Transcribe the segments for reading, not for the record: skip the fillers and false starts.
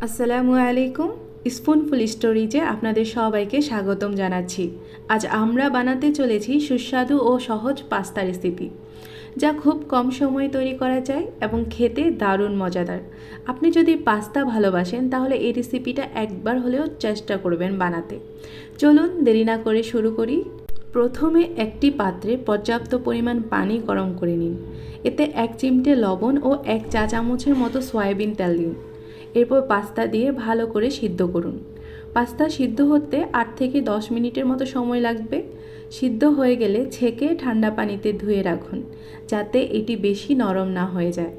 আসসালামু আলাইকুম। স্পুনফুল স্টোরিজে আপনাদের সবাইকে স্বাগতম জানাচ্ছি। আজ আমরা বানাতে চলেছি সুস্বাদু ও সহজ পাস্তা রেসিপি, যা খুব কম সময়ে তৈরি করা যায় এবং খেতে দারুণ মজাদার। আপনি যদি পাস্তা ভালোবাসেন তাহলে এই রেসিপিটা একবার হলেও চেষ্টা করবেন বানাতে। চলুন দেরি না করে শুরু করি। প্রথমে একটি পাত্রে পর্যাপ্ত পরিমাণ পানি গরম করে নিন। এতে 1 চিমটে লবণ ও 1 চা চামচের মতো সয়াবিন তেল দিন। এরপর পাস্তা দিয়ে ভালো করে সিদ্ধ করুন। পাস্তা সিদ্ধ হতে 8 থেকে 10 মিনিটের মতো সময় লাগবে। সিদ্ধ হয়ে গেলে ছেঁকে ঠান্ডা পানিতে ধুয়ে রাখুন, যাতে এটি বেশি নরম না হয়ে যায়।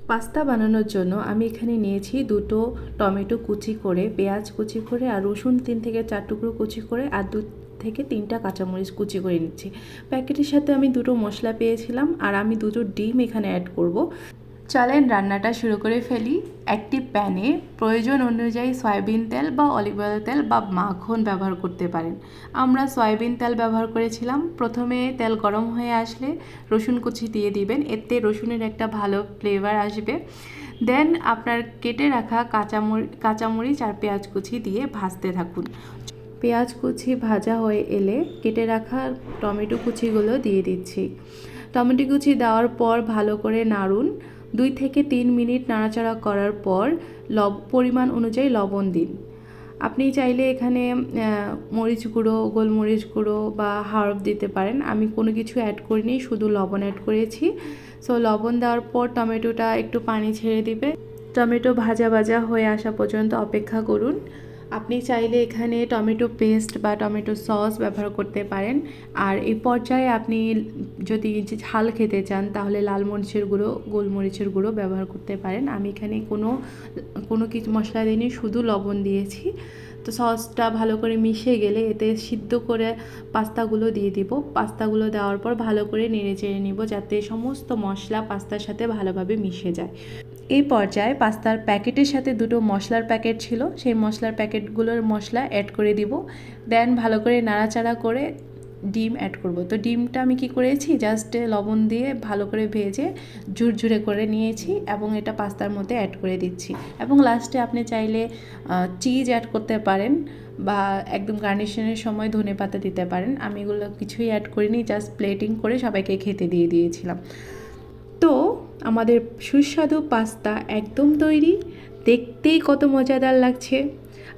পাস্তা বানানোর জন্য আমি এখানে নিয়েছি 2টো টমেটো কুচি করে, পেঁয়াজ কুচি করে, আর রসুন 3 থেকে 4 টুকরো কুচি করে, আর 2 থেকে 3টা কাঁচামরিচ কুচি করে নিচ্ছি। প্যাকেটের সাথে আমি 2টো মশলা পেয়েছিলাম, আর আমি 2টো ডিম এখানে অ্যাড করব। চলেন রান্নাটা শুরু করে ফেলি। একটি প্যানে প্রয়োজন অনুযায়ী সয়াবিন তেল বা অলিভ অয়েল তেল বা মাখন ব্যবহার করতে পারেন। আমরা সয়াবিন তেল ব্যবহার করেছিলাম। প্রথমে তেল গরম হয়ে আসলে রসুন কুচি দিয়ে দিবেন, এতে রসুনের একটা ভালো ফ্লেভার আসবে। দেন আপনার কেটে রাখা কাঁচামরিচ আর পেঁয়াজ কুচি দিয়ে ভাজতে থাকুন। পেঁয়াজ কুচি ভাজা হয়ে এলে কেটে রাখা টমেটো কুচিগুলো দিয়ে দিচ্ছি। টমেটো কুচি দেওয়ার পর ভালো করে নাড়ুন। 2 থেকে 3 মিনিট নাড়াচাড়া করার পর পরিমাণ অনুযায়ী লবণ দিন। আপনি চাইলে এখানে মরিচ গুঁড়ো, গোলমরিচ গুঁড়ো বা হার্ব দিতে পারেন। আমি কোনো কিছু অ্যাড করিনি, শুধু লবণ অ্যাড করেছি। সো লবণ দেওয়ার পর টমেটোটা একটু পানি ছেড়ে দিবে। টমেটো ভাজা ভাজা হয়ে আসা পর্যন্ত অপেক্ষা করুন। আপনি চাইলে এখানে টমেটো পেস্ট বা টমেটো সস ব্যবহার করতে পারেন। আর এই পর্যায়ে আপনি যদি ঝাল খেতে চান তাহলে লাল মরিচের গুঁড়ো, গোলমরিচের গুঁড়ো ব্যবহার করতে পারেন। আমি এখানে কোনো কিছু মশলা দিইনি, শুধু লবণ দিয়েছি। তো সসটা ভালো করে মিশে গেলে এতে সিদ্ধ করে পাস্তাগুলো দিয়ে দিব। পাস্তাগুলো দেওয়ার পর ভালো করে নেড়ে চেড়ে নিব, যাতে সমস্ত মশলা পাস্তার সাথে ভালোভাবে মিশে যায়। এই পর্যায়ে পাস্তার প্যাকেটের সাথে 2টো মশলার প্যাকেট ছিল, সেই মশলার প্যাকেটগুলোর মশলা অ্যাড করে দিব। দেন ভালো করে নাড়াচাড়া করে ডিম অ্যাড করব। তো ডিমটা আমি কি করেছি, জাস্ট লবণ দিয়ে ভালো করে ভেজে ঝুরঝুরে করে নিয়েছি এবং এটা পাস্তার মধ্যে অ্যাড করে দিচ্ছি। এবং লাস্টে আপনি চাইলে চিজ অ্যাড করতে পারেন বা একদম গার্নিশনের সময় ধনেপাতা দিতে পারেন। আমি এগুলো কিছুই অ্যাড করিনি, জাস্ট প্লেটিং করে সবাইকে খেতে দিয়ে দিয়েছিলাম। তো আমাদের সুস্বাদু পাস্তা একদম তৈরি। দেখতেই কত মজাদার লাগছে।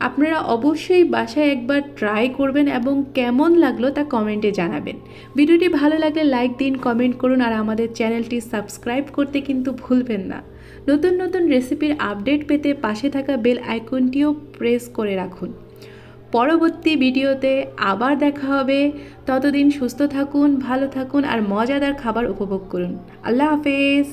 আপনারা অবশ্যই বাসায় একবার ট্রাই করবেন এবং কেমন লাগলো তা কমেন্টে জানাবেন। ভিডিওটি ভালো লাগলে লাইক দিন, কমেন্ট করুন, আর আমাদের চ্যানেলটি সাবস্ক্রাইব করতে কিন্তু ভুলবেন না। নতুন নতুন রেসিপির আপডেট পেতে পাশে থাকা বেল আইকনটিও প্রেস করে রাখুন। পরবর্তী ভিডিওতে আবার দেখা হবে। ততদিন সুস্থ থাকুন, ভালো থাকুন আর মজাদার খাবার উপভোগ করুন। আল্লাহ হাফেজ।